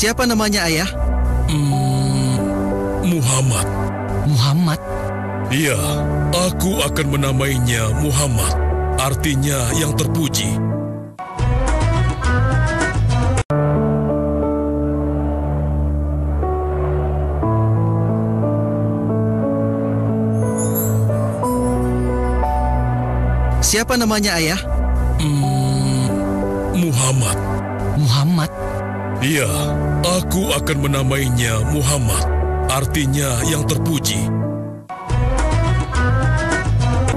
Siapa namanya, Ayah? Muhammad. Muhammad? Iya, aku akan menamainya Muhammad. Artinya yang terpuji. Siapa namanya, Ayah? Muhammad. Muhammad? Iya, aku akan menamainya Muhammad. Artinya yang terpuji.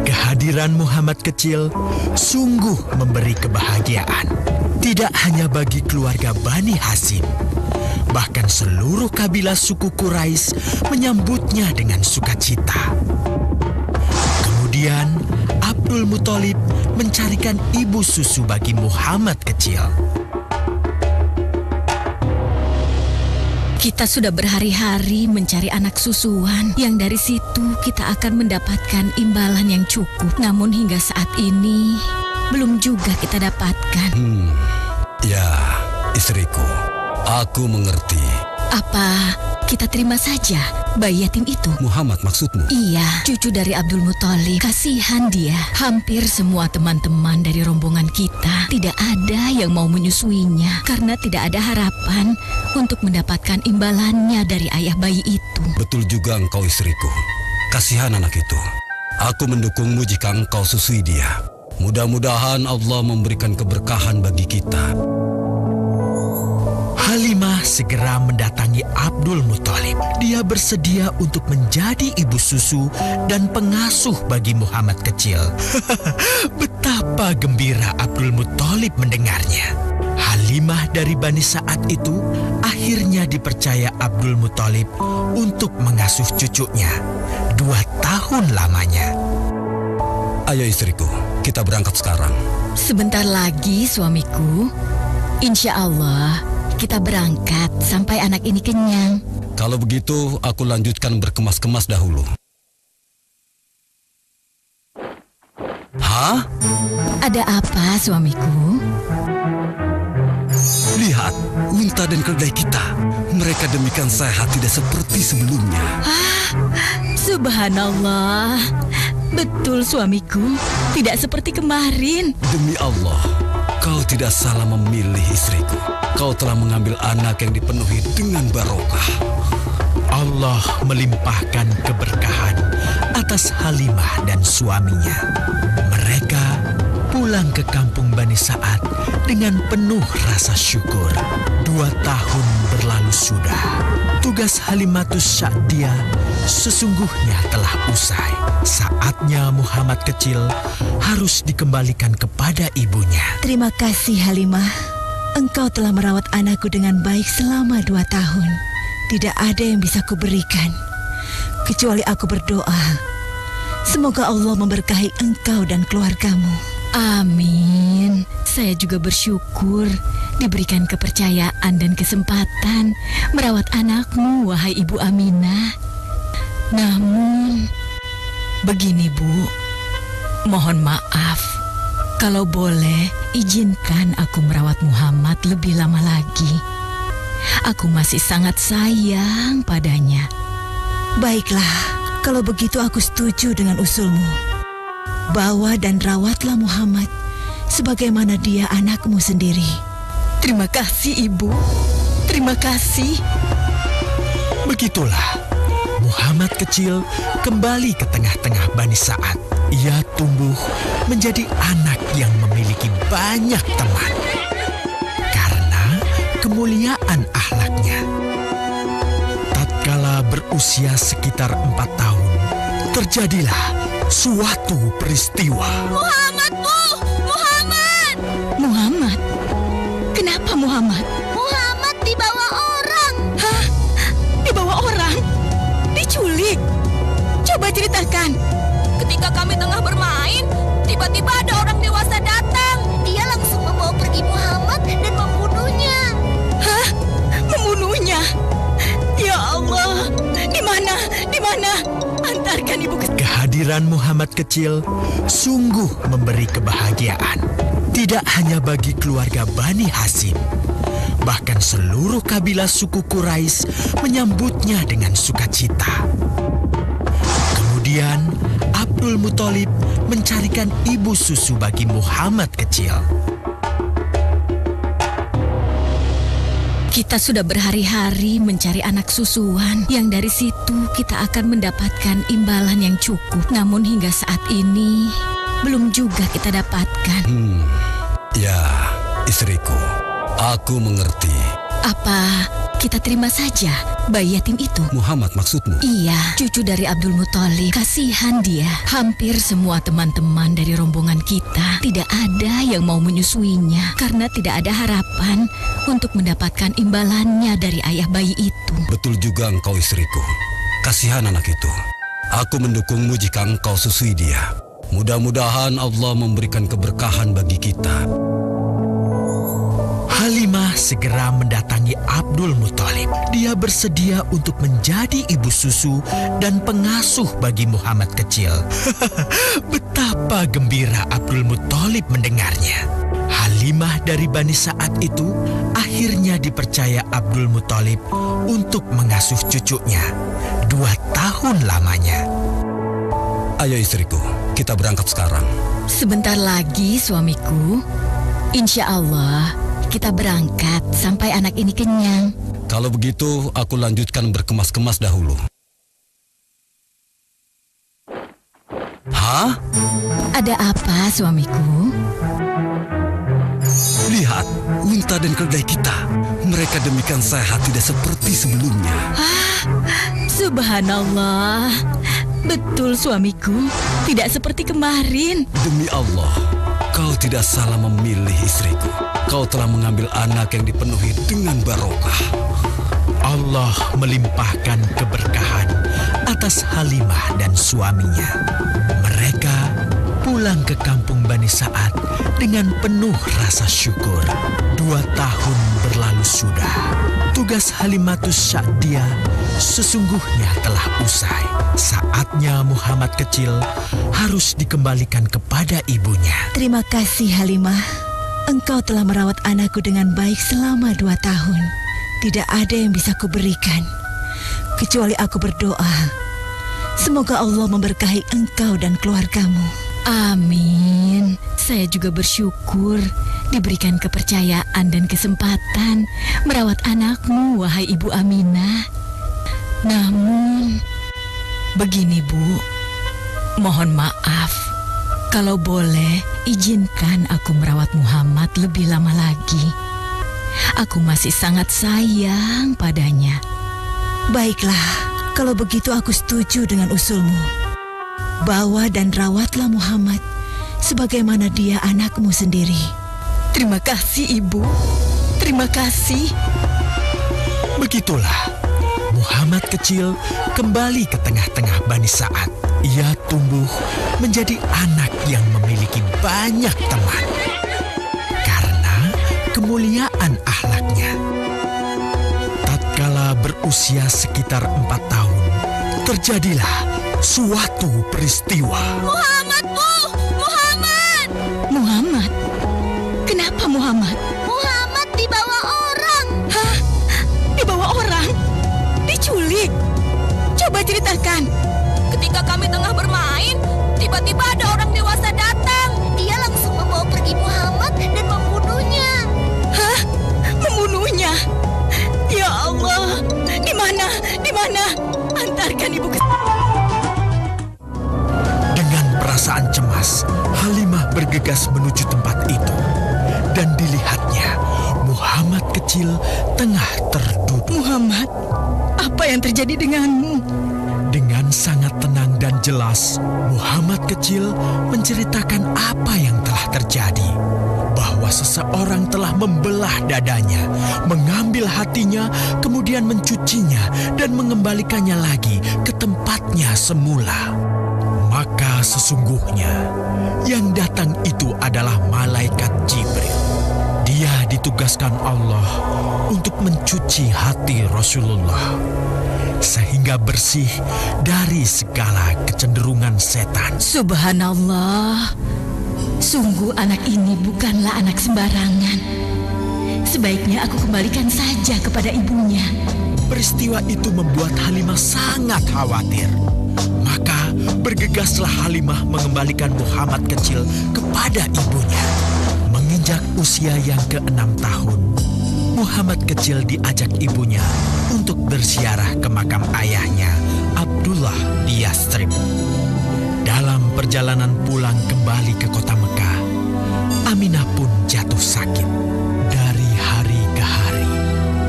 Kehadiran Muhammad kecil sungguh memberi kebahagiaan. Tidak hanya bagi keluarga Bani Hasyim, bahkan seluruh kabilah suku Quraisy menyambutnya dengan sukacita. Kemudian Abdul Muthalib mencarikan ibu susu bagi Muhammad kecil. Kita sudah berhari-hari mencari anak susuan yang dari situ kita akan mendapatkan imbalan yang cukup. Namun hingga saat ini belum juga kita dapatkan. Ya, istriku, aku mengerti. Apa kita terima saja bayi yatim itu? Muhammad maksudmu? Iya, cucu dari Abdul Muthalib. Kasihan dia. Hampir semua teman-teman dari rombongan kita tidak ada yang mau menyusuinya karena tidak ada harapan untuk mendapatkan imbalannya dari ayah bayi itu. Betul juga engkau, istriku. Kasihan anak itu. Aku mendukungmu jika engkau susui dia. Mudah-mudahan Allah memberikan keberkahan bagi kita. Halimah segera mendatangi Abdul Muthalib. Dia bersedia untuk menjadi ibu susu dan pengasuh bagi Muhammad kecil. Betapa gembira Abdul Muthalib mendengarnya. Halimah dari Bani Sa'ad itu akhirnya dipercaya Abdul Muthalib untuk mengasuh cucunya 2 tahun lamanya. Ayo istriku, kita berangkat sekarang. Sebentar lagi suamiku. Insya Allah kita berangkat sampai anak ini kenyang. Kalau begitu, aku lanjutkan berkemas-kemas dahulu. Hah? Ada apa suamiku? Lihat, unta dan keledai kita. Mereka demikian sehat, tidak seperti sebelumnya. Subhanallah. Betul suamiku, tidak seperti kemarin. Demi Allah, kau tidak salah memilih istriku. Kau telah mengambil anak yang dipenuhi dengan barokah. Allah melimpahkan keberkahan atas Halimah dan suaminya. Mereka pulang ke kampung Bani Sa'ad dengan penuh rasa syukur. 2 tahun berlalu sudah. Tugas Halimatus Sa'diyah sesungguhnya telah usai. Saatnya Muhammad kecil harus dikembalikan kepada ibunya. Terima kasih Halimah. Engkau telah merawat anakku dengan baik selama 2 tahun. Tidak ada yang bisa kuberikan kecuali aku berdoa. Semoga Allah memberkahi engkau dan keluargamu. Amin. Saya juga bersyukur diberikan kepercayaan dan kesempatan merawat anakmu, wahai Ibu Aminah. Namun, begini Bu, mohon maaf. Kalau boleh, izinkan aku merawat Muhammad lebih lama lagi. Aku masih sangat sayang padanya. Baiklah, kalau begitu aku setuju dengan usulmu. Bawa dan rawatlah Muhammad sebagaimana dia anakmu sendiri. Terima kasih Ibu. Terima kasih. Begitulah, Muhammad kecil kembali ke tengah-tengah Bani Sa'ad. Ia tumbuh menjadi anak yang memiliki banyak teman karena kemuliaan akhlaknya. Tatkala berusia sekitar 4 tahun, terjadilah suatu peristiwa. Muhammad, Bu! Muhammad! Muhammad? Kenapa Muhammad? Muhammad dibawa orang. Hah? Dibawa orang? Diculik? Coba ceritakan. Ketika kami tengah bermain, tiba-tiba ada orang dewasa datang. Dia langsung membawa pergi Muhammad dan membunuhnya. Hah? Membunuhnya? Ya Allah, di mana? Di mana? Antarkan ibu ke... Kehadiran Muhammad kecil sungguh memberi kebahagiaan. Tidak hanya bagi keluarga Bani Hasyim, Bahkan seluruh kabilah suku Quraisy menyambutnya dengan sukacita. Kemudian Abdul Muthalib mencarikan ibu susu bagi Muhammad kecil. Kita sudah berhari-hari mencari anak susuan yang dari situ kita akan mendapatkan imbalan yang cukup. Namun hingga saat ini belum juga kita dapatkan. Ya, istriku, aku mengerti. Apa kita terima saja bayi yatim itu? Muhammad maksudmu? Iya, cucu dari Abdul Muthalib. Kasihan dia. Hampir semua teman-teman dari rombongan kita tidak ada yang mau menyusuinya karena tidak ada harapan untuk mendapatkan imbalannya dari ayah bayi itu. Betul juga engkau istriku. Kasihan anak itu. Aku mendukungmu jika engkau susui dia. Mudah-mudahan Allah memberikan keberkahan bagi kita. Halimah segera mendatangi Abdul Muthalib. Dia bersedia untuk menjadi ibu susu dan pengasuh bagi Muhammad kecil. Betapa gembira Abdul Muthalib mendengarnya. Halimah dari Bani Sa'ad itu akhirnya dipercaya Abdul Muthalib untuk mengasuh cucunya 2 tahun lamanya. Ayo istriku, kita berangkat sekarang. Sebentar lagi suamiku. Insya Allah kita berangkat sampai anak ini kenyang. Kalau begitu, aku lanjutkan berkemas-kemas dahulu. Hah? Ada apa suamiku? Lihat, unta dan keledai kita. Mereka demikian sehat, tidak seperti sebelumnya. Subhanallah. Betul suamiku, tidak seperti kemarin. Demi Allah, kau tidak salah memilih istriku. Kau telah mengambil anak yang dipenuhi dengan barokah. Allah melimpahkan keberkahan atas Halimah dan suaminya. Mereka pulang ke kampung Bani Sa'ad dengan penuh rasa syukur. 2 tahun berlalu sudah. Tugas Halimatus Sa'diyah sesungguhnya telah usai. Saatnya Muhammad kecil harus dikembalikan kepada ibunya. Terima kasih Halimah. Engkau telah merawat anakku dengan baik selama 2 tahun. Tidak ada yang bisa kuberikan kecuali aku berdoa. Semoga Allah memberkahi engkau dan keluargamu. Amin. Saya juga bersyukur diberikan kepercayaan dan kesempatan merawat anakmu, wahai Ibu Aminah. Namun, begini Bu, mohon maaf. Kalau boleh, izinkan aku merawat Muhammad lebih lama lagi. Aku masih sangat sayang padanya. Baiklah, kalau begitu aku setuju dengan usulmu. Bawa dan rawatlah Muhammad sebagaimana dia anakmu sendiri. Terima kasih Ibu. Terima kasih. Begitulah, Muhammad kecil kembali ke tengah-tengah Bani Sa'ad. Ia tumbuh menjadi anak yang memiliki banyak teman karena kemuliaan akhlaknya. Tatkala berusia sekitar 4 tahun, terjadilah suatu peristiwa. Muhammad, Bu! Muhammad! Muhammad? Kenapa Muhammad? Muhammad dibawa orang. Hah? Dibawa orang? Diculik? Coba ceritakan. Ketika kami tengah bermain, tiba-tiba ada orang dewasa datang. Dia langsung membawa pergi Muhammad dan membunuhnya. Hah? Membunuhnya? Ya Allah, di mana? Di mana? Antarkan ibu ke... Dengan perasaan cemas, Halimah bergegas menuju tempat itu. Dan dilihatnya, Muhammad kecil tengah terduduk. Muhammad, apa yang terjadi denganmu? Dengan sangat tenang dan jelas, Muhammad kecil menceritakan apa yang telah terjadi. Bahwa seseorang telah membelah dadanya, mengambil hatinya, kemudian mencucinya dan mengembalikannya lagi ke tempatnya semula. Maka sesungguhnya yang datang itu adalah malaikat Jibril. Dia ditugaskan Allah untuk mencuci hati Rasulullah sehingga bersih dari segala kecenderungan setan. Subhanallah, sungguh anak ini bukanlah anak sembarangan. Sebaiknya aku kembalikan saja kepada ibunya. Peristiwa itu membuat Halimah sangat khawatir. Maka bergegaslah Halimah mengembalikan Muhammad kecil kepada ibunya. Menginjak usia yang ke-6 tahun, Muhammad kecil diajak ibunya untuk berziarah ke makam ayahnya, Abdullah di Yastrib. Dalam perjalanan pulang kembali ke kota Mekah, Aminah pun jatuh sakit. Dari hari ke hari,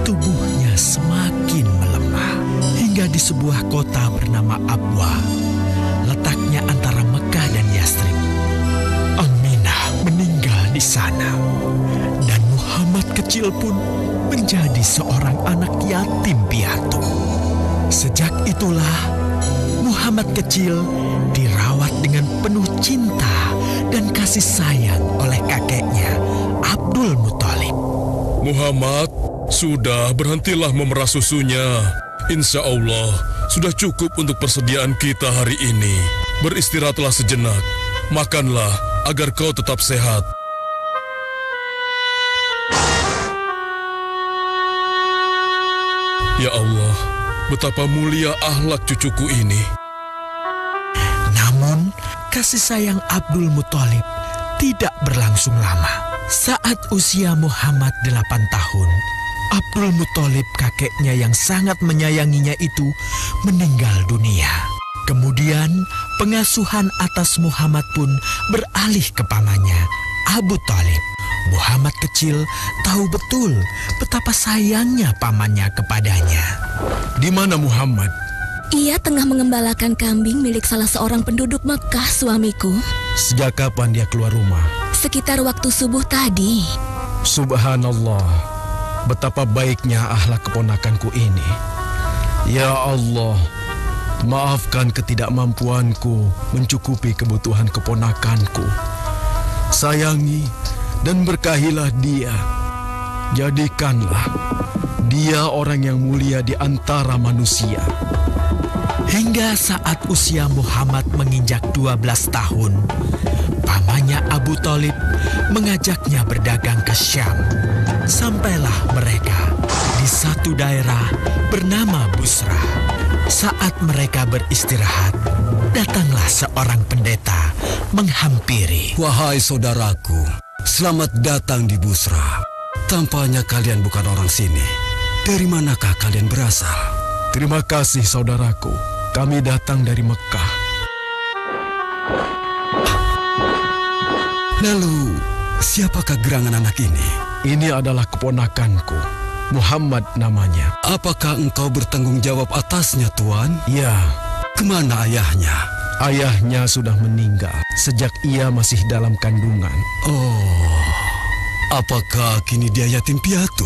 tubuhnya semakin melemah. Hingga di sebuah kota bernama Abwa, letaknya antara Mekah dan Yastrib, Aminah meninggal di sana. Dan Muhammad kecil pun menjadi seorang anak yatim piatu. Sejak itulah Muhammad kecil dirawat dengan penuh cinta dan kasih sayang oleh kakeknya, Abdul Muthalib. Muhammad, sudah berhentilah memerah susunya. Insya Allah, sudah cukup untuk persediaan kita hari ini. Beristirahatlah sejenak. Makanlah agar kau tetap sehat. Ya Allah, betapa mulia akhlak cucuku ini. Namun, kasih sayang Abdul Muthalib tidak berlangsung lama. Saat usia Muhammad 8 tahun, Abdul Muthalib, kakeknya yang sangat menyayanginya itu, meninggal dunia. Kemudian, pengasuhan atas Muhammad pun beralih ke pamannya, Abu Thalib. Muhammad kecil tahu betul betapa sayangnya pamannya kepadanya. Di mana Muhammad? Ia tengah mengembalakan kambing milik salah seorang penduduk Mekah, suamiku. Sejak kapan dia keluar rumah? Sekitar waktu subuh tadi. Subhanallah, betapa baiknya akhlak keponakanku ini. Ya Allah, maafkan ketidakmampuanku mencukupi kebutuhan keponakanku. Sayangi dan berkahilah dia. Jadikanlah dia orang yang mulia di antara manusia. Hingga saat usia Muhammad menginjak 12 tahun, pamannya Abu Thalib mengajaknya berdagang ke Syam. Sampailah mereka di satu daerah bernama Busra. Saat mereka beristirahat, datanglah seorang pendeta menghampiri. Wahai saudaraku, selamat datang di Busra. Tampaknya kalian bukan orang sini. Dari manakah kalian berasal? Terima kasih saudaraku. Kami datang dari Mekah. Lalu, siapakah gerangan anak ini? Ini adalah keponakanku. Muhammad namanya. Apakah engkau bertanggung jawab atasnya, Tuan? Ya. Kemana ayahnya? Ayahnya sudah meninggal sejak ia masih dalam kandungan. Oh, apakah kini dia yatim piatu?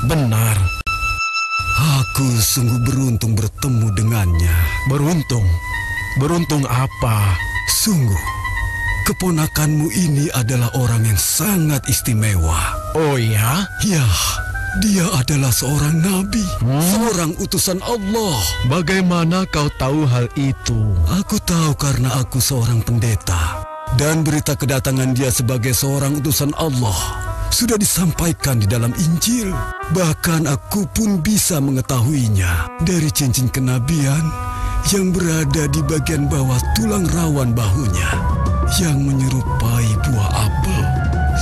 Benar. Aku sungguh beruntung bertemu dengannya. Beruntung? Beruntung apa? Sungguh, keponakanmu ini adalah orang yang sangat istimewa. Oh ya? Ya, dia adalah seorang nabi, seorang utusan Allah. Bagaimana kau tahu hal itu? Aku tahu karena aku seorang pendeta. Dan berita kedatangan dia sebagai seorang utusan Allah sudah disampaikan di dalam Injil. Bahkan aku pun bisa mengetahuinya dari cincin kenabian yang berada di bagian bawah tulang rawan bahunya yang menyerupai buah apel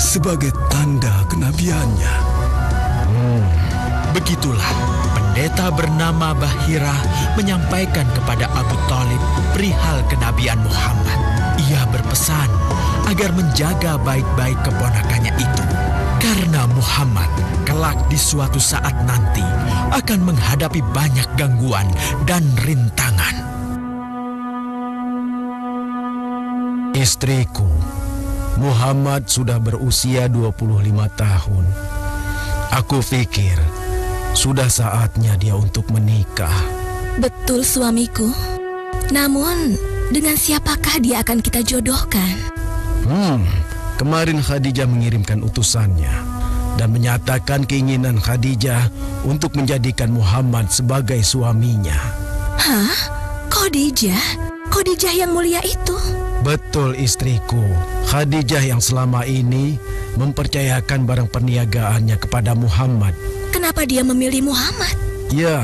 sebagai tanda kenabiannya. Begitulah pendeta bernama Bahira menyampaikan kepada Abu Thalib perihal kenabian Muhammad. Ia berpesan agar menjaga baik-baik keponakannya itu, karena Muhammad kelak di suatu saat nanti akan menghadapi banyak gangguan dan rintangan. Istriku, Muhammad sudah berusia 25 tahun. Aku pikir sudah saatnya dia untuk menikah. Betul, suamiku. Namun, dengan siapakah dia akan kita jodohkan? Kemarin Khadijah mengirimkan utusannya dan menyatakan keinginan Khadijah untuk menjadikan Muhammad sebagai suaminya. Hah? Khadijah? Khadijah yang mulia itu? Betul, istriku. Khadijah yang selama ini mempercayakan barang perniagaannya kepada Muhammad. Kenapa dia memilih Muhammad? Ya,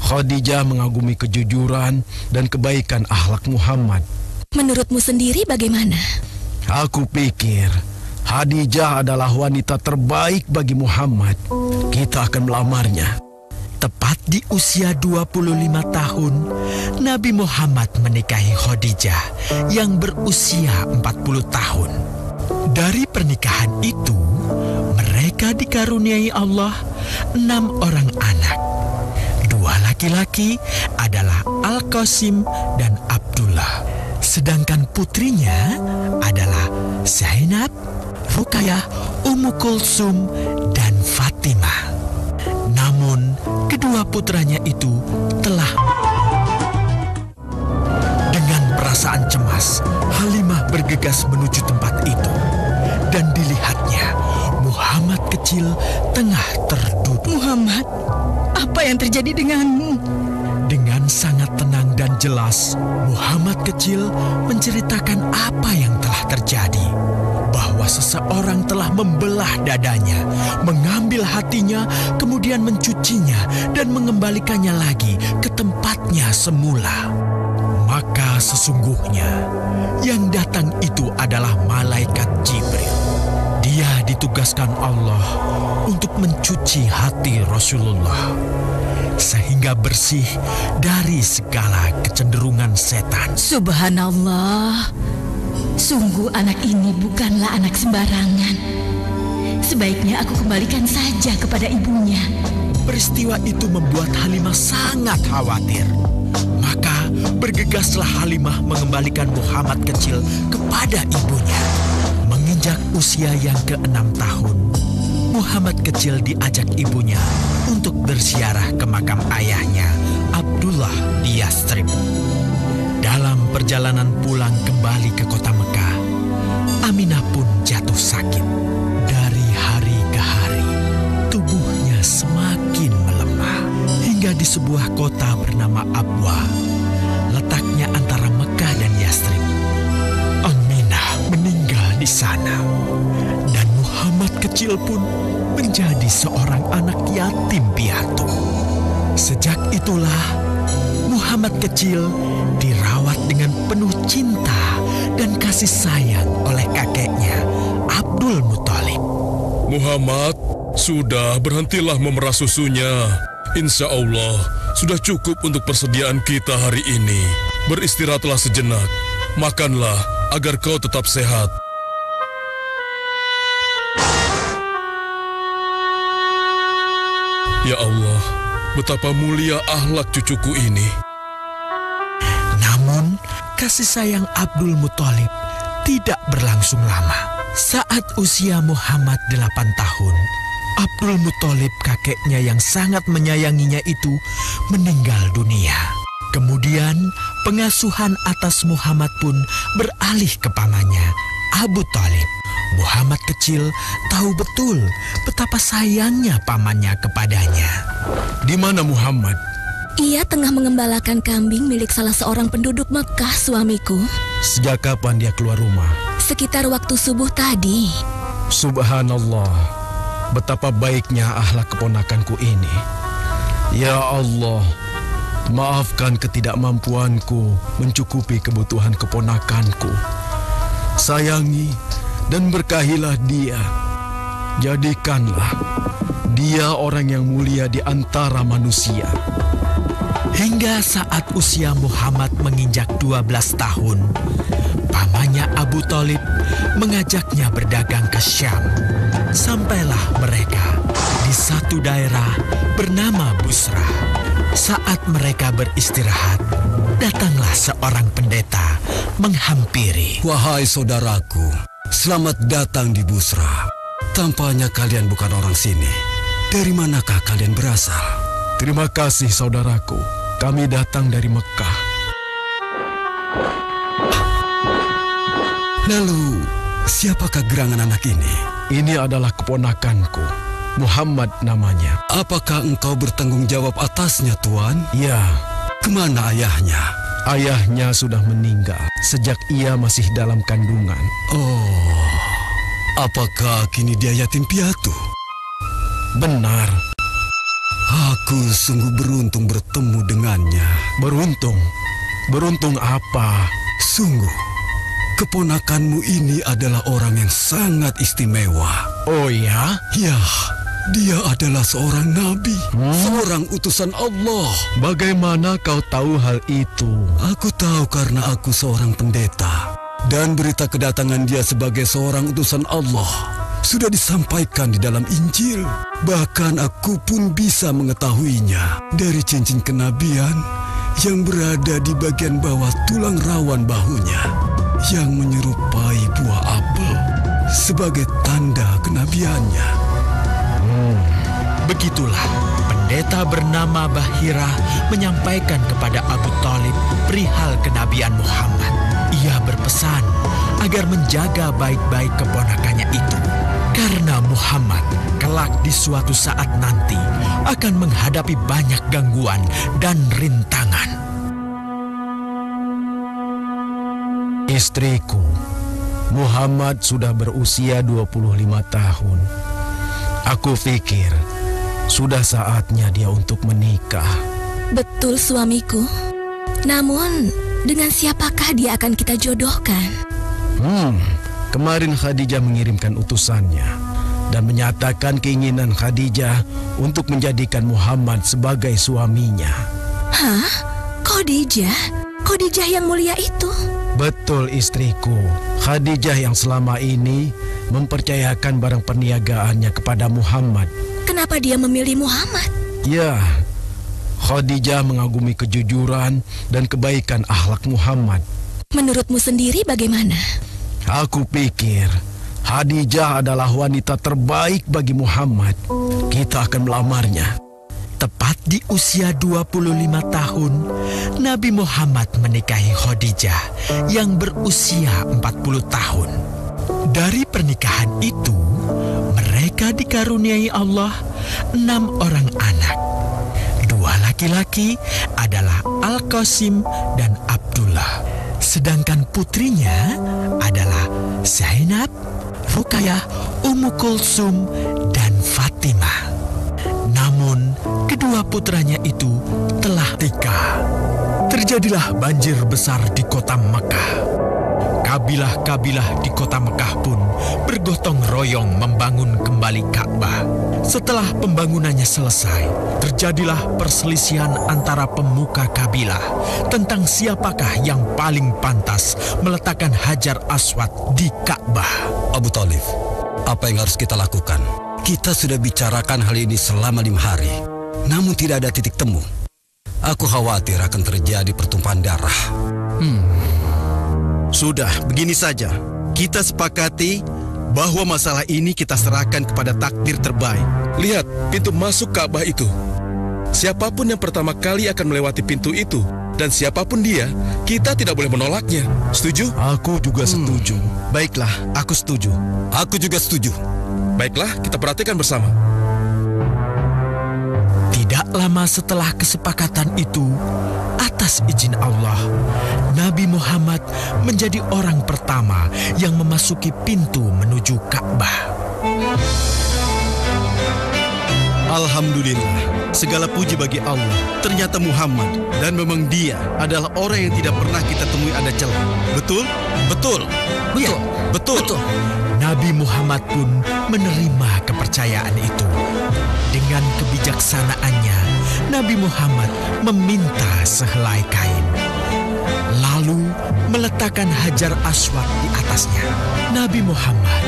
Khadijah mengagumi kejujuran dan kebaikan akhlak Muhammad. Menurutmu sendiri bagaimana? Aku pikir Khadijah adalah wanita terbaik bagi Muhammad. Kita akan melamarnya. Tepat di usia 25 tahun, Nabi Muhammad menikahi Khadijah yang berusia 40 tahun. Dari pernikahan itu, mereka dikaruniai Allah 6 orang anak. 2 laki-laki adalah Al-Qasim dan Abdullah. Sedangkan putrinya adalah Zainab, Ruqayyah, Ummu Kulsum, dan Fatimah. Namun, kedua putranya itu telah... Dengan perasaan cemas, Halimah bergegas menuju tempat itu. Dan dilihatnya, Muhammad kecil tengah terduduk. Muhammad, apa yang terjadi denganmu? Dengan sangat tenang dan jelas, Muhammad kecil menceritakan apa yang telah terjadi. Bahwa seseorang telah membelah dadanya, mengambil hatinya, kemudian mencucinya dan mengembalikannya lagi ke tempatnya semula. Maka sesungguhnya yang datang itu adalah malaikat Jibril. Dia ditugaskan Allah untuk mencuci hati Rasulullah sehingga bersih dari segala kecenderungan setan. Subhanallah. Sungguh anak ini bukanlah anak sembarangan. Sebaiknya aku kembalikan saja kepada ibunya. Peristiwa itu membuat Halimah sangat khawatir. Maka bergegaslah Halimah mengembalikan Muhammad kecil kepada ibunya. Menginjak usia yang ke-6 tahun, Muhammad kecil diajak ibunya untuk berziarah ke makam ayahnya, Abdullah di Yastrib. Dalam perjalanan pulang kembali ke kota Mekah, Aminah pun jatuh sakit. Dari hari ke hari, tubuhnya semakin melemah. Hingga di sebuah kota bernama Abwa, letaknya antara Mekah dan Yastrib, Aminah meninggal di sana. Dan Muhammad kecil pun menjadi seorang anak yatim piatu. Sejak itulah, Muhammad kecil dirawat dengan penuh cinta dan kasih sayang oleh kakeknya, Abdul Muthalib. Muhammad, sudah berhentilah memerah susunya. Insya Allah, sudah cukup untuk persediaan kita hari ini. Beristirahatlah sejenak. Makanlah agar kau tetap sehat. Ya Allah, betapa mulia akhlak cucuku ini. Namun, kasih sayang Abdul Muthalib tidak berlangsung lama. Saat usia Muhammad 8 tahun, Abdul Muthalib, kakeknya yang sangat menyayanginya itu, meninggal dunia. Kemudian, pengasuhan atas Muhammad pun beralih ke pamannya, Abu Thalib. Muhammad kecil tahu betul betapa sayangnya pamannya kepadanya. Di mana Muhammad? Ia tengah mengembalakan kambing milik salah seorang penduduk Mekah, suamiku. Sejak kapan dia keluar rumah? Sekitar waktu subuh tadi. Subhanallah, betapa baiknya akhlak keponakanku ini. Ya Allah, maafkan ketidakmampuanku mencukupi kebutuhan keponakanku. Sayangi dan berkahilah dia. Jadikanlah dia orang yang mulia di antara manusia. Hingga saat usia Muhammad menginjak 12 tahun, pamannya Abu Thalib mengajaknya berdagang ke Syam. Sampailah mereka di satu daerah bernama Busra. Saat mereka beristirahat, datanglah seorang pendeta menghampiri. Wahai saudaraku, selamat datang di Busra. Tampaknya kalian bukan orang sini. Dari manakah kalian berasal? Terima kasih saudaraku, kami datang dari Mekah. Lalu, siapakah gerangan anak ini? Ini adalah keponakanku, Muhammad namanya. Apakah engkau bertanggung jawab atasnya, Tuan? Ya. Kemana ayahnya? Ayahnya sudah meninggal sejak ia masih dalam kandungan. Oh, Apakah kini dia yatim piatu? Benar. Aku sungguh beruntung bertemu dengannya. Beruntung? Beruntung apa? Sungguh, keponakanmu ini adalah orang yang sangat istimewa. Oh ya? Ya, dia adalah seorang nabi, seorang utusan Allah. Bagaimana kau tahu hal itu? Aku tahu karena aku seorang pendeta. Dan berita kedatangan dia sebagai seorang utusan Allah sudah disampaikan di dalam Injil. Bahkan aku pun bisa mengetahuinya dari cincin kenabian yang berada di bagian bawah tulang rawan bahunya yang menyerupai buah apel sebagai tanda kenabiannya. Begitulah pendeta bernama Bahira menyampaikan kepada Abu Thalib perihal kenabian Muhammad. Ia berpesan agar menjaga baik-baik keponakannya itu, karena Muhammad kelak di suatu saat nanti akan menghadapi banyak gangguan dan rintangan. Istriku, Muhammad sudah berusia 25 tahun. Aku pikir sudah saatnya dia untuk menikah. Betul suamiku. Namun, dengan siapakah dia akan kita jodohkan? Kemarin Khadijah mengirimkan utusannya dan menyatakan keinginan Khadijah untuk menjadikan Muhammad sebagai suaminya. Hah? Khadijah? Khadijah yang mulia itu? Betul istriku. Khadijah yang selama ini mempercayakan barang perniagaannya kepada Muhammad. Kenapa dia memilih Muhammad? Ya, Khadijah mengagumi kejujuran dan kebaikan akhlak Muhammad. Menurutmu sendiri bagaimana? Aku pikir Khadijah adalah wanita terbaik bagi Muhammad. Kita akan melamarnya. Tepat di usia 25 tahun, Nabi Muhammad menikahi Khadijah yang berusia 40 tahun. Dari pernikahan itu, mereka dikaruniai Allah 6 orang anak. 2 laki-laki adalah Al-Qasim dan Abdullah. Sedangkan putrinya adalah Zainab, Ruqayyah, Ummu Kulsum, dan Fatimah. Namun, kedua putranya itu telah tikah. Terjadilah banjir besar di kota Mekah. Kabilah-kabilah di kota Mekah pun bergotong royong membangun kembali Ka'bah. Setelah pembangunannya selesai, terjadilah perselisihan antara pemuka kabilah tentang siapakah yang paling pantas meletakkan Hajar Aswad di Ka'bah. Abu Thalib, apa yang harus kita lakukan? Kita sudah bicarakan hal ini selama 5 hari, namun tidak ada titik temu. Aku khawatir akan terjadi pertumpahan darah. Sudah, begini saja. Kita sepakati bahwa masalah ini kita serahkan kepada takdir terbaik. Lihat pintu masuk Ka'bah itu. Siapapun yang pertama kali akan melewati pintu itu, dan siapapun dia, kita tidak boleh menolaknya. Setuju? Aku juga setuju. Baiklah, aku setuju. Aku juga setuju. Baiklah, kita perhatikan bersama. Tidak lama setelah kesepakatan itu, atas izin Allah, Nabi Muhammad menjadi orang pertama yang memasuki pintu menuju Ka'bah. Alhamdulillah, segala puji bagi Allah. Ternyata Muhammad, dan memang dia adalah orang yang tidak pernah kita temui ada celah. Betul? Betul. Ya, Betul. Nabi Muhammad pun menerima kepercayaan itu. Dengan kebijaksanaannya, Nabi Muhammad meminta sehelai kain, lalu meletakkan Hajar Aswad di atasnya. Nabi Muhammad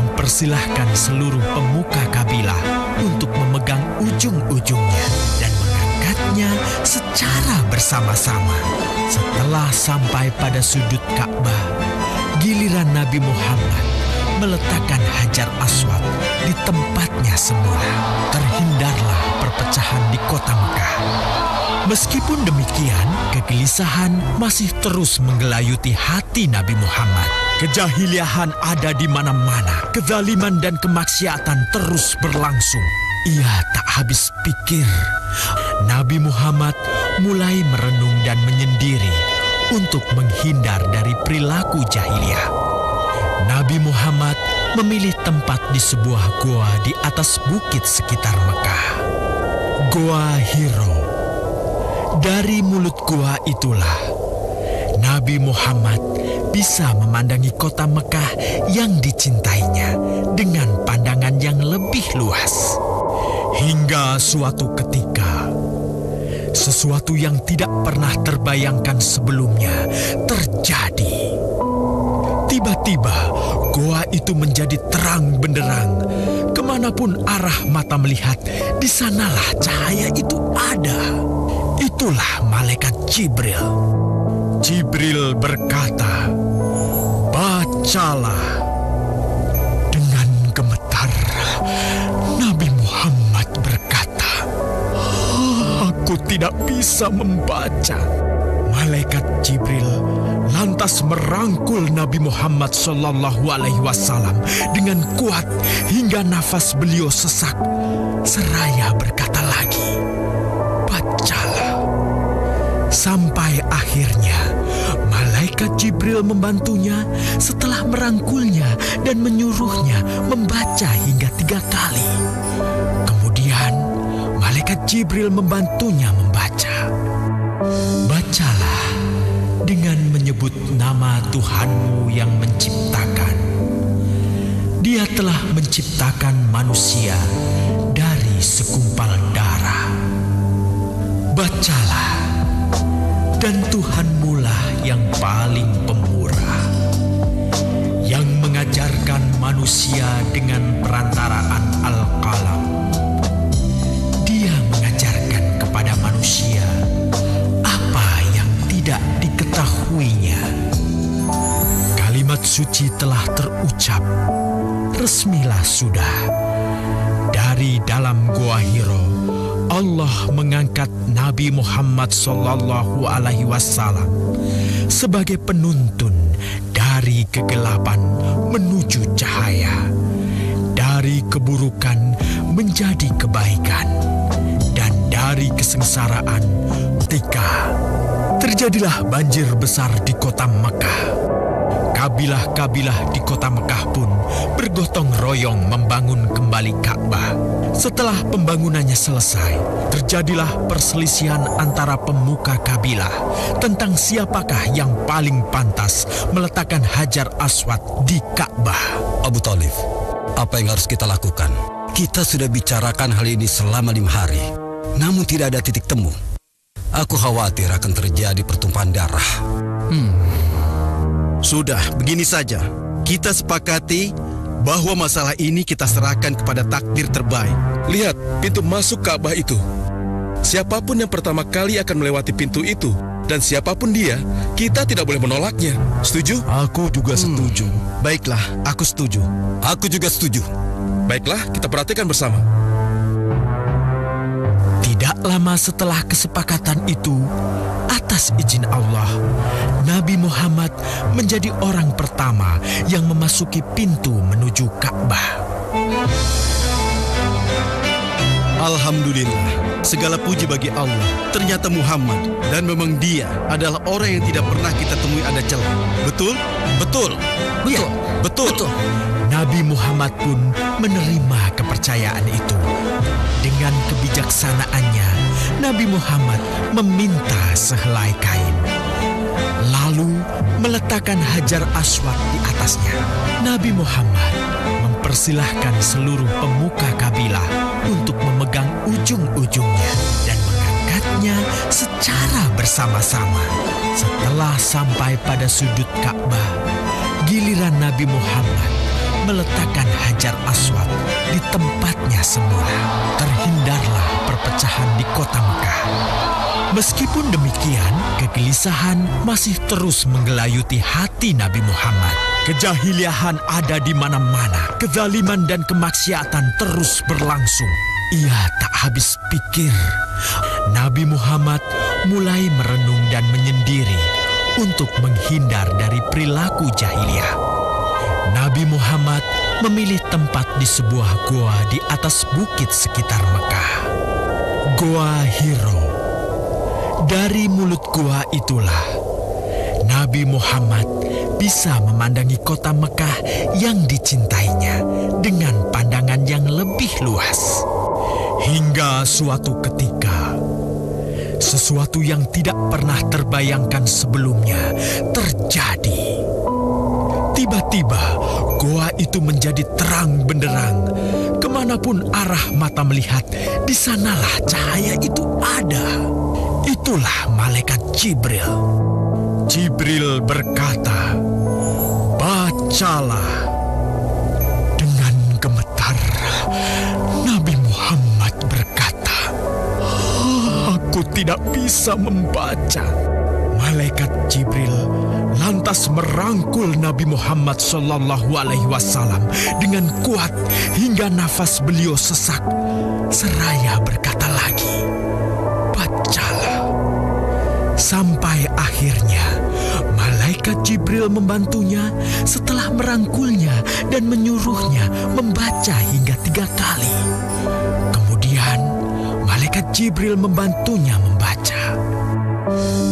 mempersilahkan seluruh pemuka kabilah untuk memegang ujung-ujungnya dan mengangkatnya secara bersama-sama. Setelah sampai pada sudut Ka'bah, giliran Nabi Muhammad meletakkan Hajar Aswad di tempatnya semula. Terhindarlah perpecahan di kota Mekah. Meskipun demikian, kegelisahan masih terus menggelayuti hati Nabi Muhammad. Kejahiliahan ada di mana-mana. Kezaliman dan kemaksiatan terus berlangsung. Ia tak habis pikir. Nabi Muhammad mulai merenung dan menyendiri untuk menghindar dari perilaku jahiliyah. Nabi Muhammad memilih tempat di sebuah goa di atas bukit sekitar Mekah. Goa Hiro. Dari mulut goa itulah Nabi Muhammad bisa memandangi kota Mekah yang dicintainya dengan pandangan yang lebih luas. Hingga suatu ketika, sesuatu yang tidak pernah terbayangkan sebelumnya terjadi. Tiba-tiba, goa itu menjadi terang benderang. Kemanapun arah mata melihat, di sanalah cahaya itu ada. Itulah malaikat Jibril. Jibril berkata, "Bacalah." Dengan gemetar, Nabi Muhammad berkata, "Aku tidak bisa membaca." Malaikat Jibril lantas merangkul Nabi Muhammad SAW dengan kuat hingga nafas beliau sesak. Seraya berkata lagi, "Bacalah." Sampai akhirnya malaikat Jibril membantunya setelah merangkulnya dan menyuruhnya membaca hingga 3 kali. Kemudian malaikat Jibril membantunya membaca. "Bacalah dengan menyebut nama Tuhanmu yang menciptakan. Dia telah menciptakan manusia dari segumpal darah. Bacalah, dan Tuhanmu lah yang paling pemurah, yang mengajarkan manusia dengan perantaraan Al-Qalam. Dia mengajarkan kepada manusia apa yang tidak diketahuinya." Kalimat suci telah terucap, resmilah sudah. Dari dalam Goa Hiro, Allah mengangkat Nabi Muhammad SAW sebagai penuntun dari kegelapan menuju cahaya, dari keburukan menjadi kebaikan, dan dari kesengsaraan ketika terjadilah banjir besar di kota Mekah. Kabilah-kabilah di kota Mekah pun bergotong royong membangun kembali Ka'bah. Setelah pembangunannya selesai, terjadilah perselisihan antara pemuka kabilah tentang siapakah yang paling pantas meletakkan Hajar Aswad di Ka'bah. Abu Thalib, apa yang harus kita lakukan? Kita sudah bicarakan hal ini selama 5 hari, namun tidak ada titik temu. Aku khawatir akan terjadi pertumpahan darah. Sudah, begini saja. Kita sepakati bahwa masalah ini kita serahkan kepada takdir terbaik. Lihat pintu masuk Ka'bah itu. Siapapun yang pertama kali akan melewati pintu itu, dan siapapun dia, kita tidak boleh menolaknya. Setuju? Aku juga setuju. Baiklah, aku setuju. Aku juga setuju. Baiklah, kita perhatikan bersama. Tidak lama setelah kesepakatan itu, atas izin Allah, Nabi Muhammad menjadi orang pertama yang memasuki pintu menuju Ka'bah. Alhamdulillah, segala puji bagi Allah. Ternyata Muhammad, dan memang dia adalah orang yang tidak pernah kita temui ada celah. Betul? Betul. Ya, Betul. Nabi Muhammad pun menerima kepercayaan itu. Dengan kebijaksanaannya, Nabi Muhammad meminta sehelai kain, lalu meletakkan Hajar Aswad di atasnya. Nabi Muhammad mempersilahkan seluruh pemuka kabilah untuk memegang ujung-ujungnya dan mengangkatnya secara bersama-sama. Setelah sampai pada sudut Ka'bah, giliran Nabi Muhammad meletakkan Hajar Aswad di tempatnya semula. Terhindarlah perpecahan di kota Mekah. Meskipun demikian, kegelisahan masih terus menggelayuti hati Nabi Muhammad. Kejahiliahan ada di mana-mana. Kezaliman dan kemaksiatan terus berlangsung. Ia tak habis pikir. Nabi Muhammad mulai merenung dan menyendiri untuk menghindar dari perilaku jahiliyah. Nabi Muhammad memilih tempat di sebuah goa di atas bukit sekitar Mekah. Goa Hiro. Dari mulut goa itulah Nabi Muhammad bisa memandangi kota Mekah yang dicintainya dengan pandangan yang lebih luas. Hingga suatu ketika, sesuatu yang tidak pernah terbayangkan sebelumnya terjadi. Tiba-tiba, goa itu menjadi terang benderang. Kemanapun arah mata melihat, di sanalah cahaya itu ada. Itulah malaikat Jibril. Jibril berkata, "Bacalah." Dengan gemetar, Nabi Muhammad berkata, "Aku tidak bisa membaca." Malaikat Jibril lantas merangkul Nabi Muhammad SAW dengan kuat hingga nafas beliau sesak. Seraya berkata lagi, "Bacalah." Sampai akhirnya malaikat Jibril membantunya setelah merangkulnya dan menyuruhnya membaca hingga 3 kali. Kemudian malaikat Jibril membantunya membaca.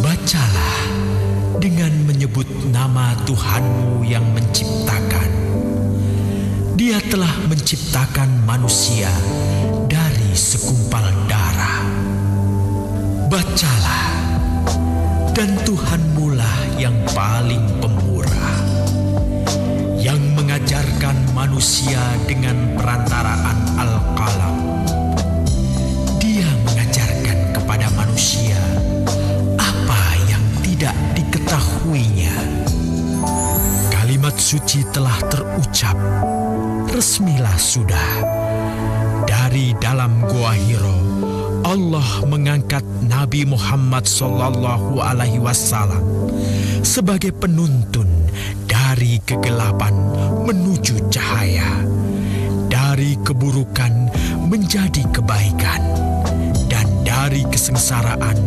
"Bacalah dengan menyebut nama Tuhanmu yang menciptakan. Dia telah menciptakan manusia dari segumpal darah. Bacalah, dan Tuhanmu lah yang paling pemurah, yang mengajarkan manusia dengan perantaraan Al-Qalam. Dia mengajarkan kepada manusia apa yang tidak diketahuinya." Kalimat suci telah terucap. Resmilah sudah. Dari dalam Gua Hiro, Allah mengangkat Nabi Muhammad SAW sebagai penuntun dari kegelapan menuju cahaya, dari keburukan menjadi kebaikan, dan dari kesengsaraan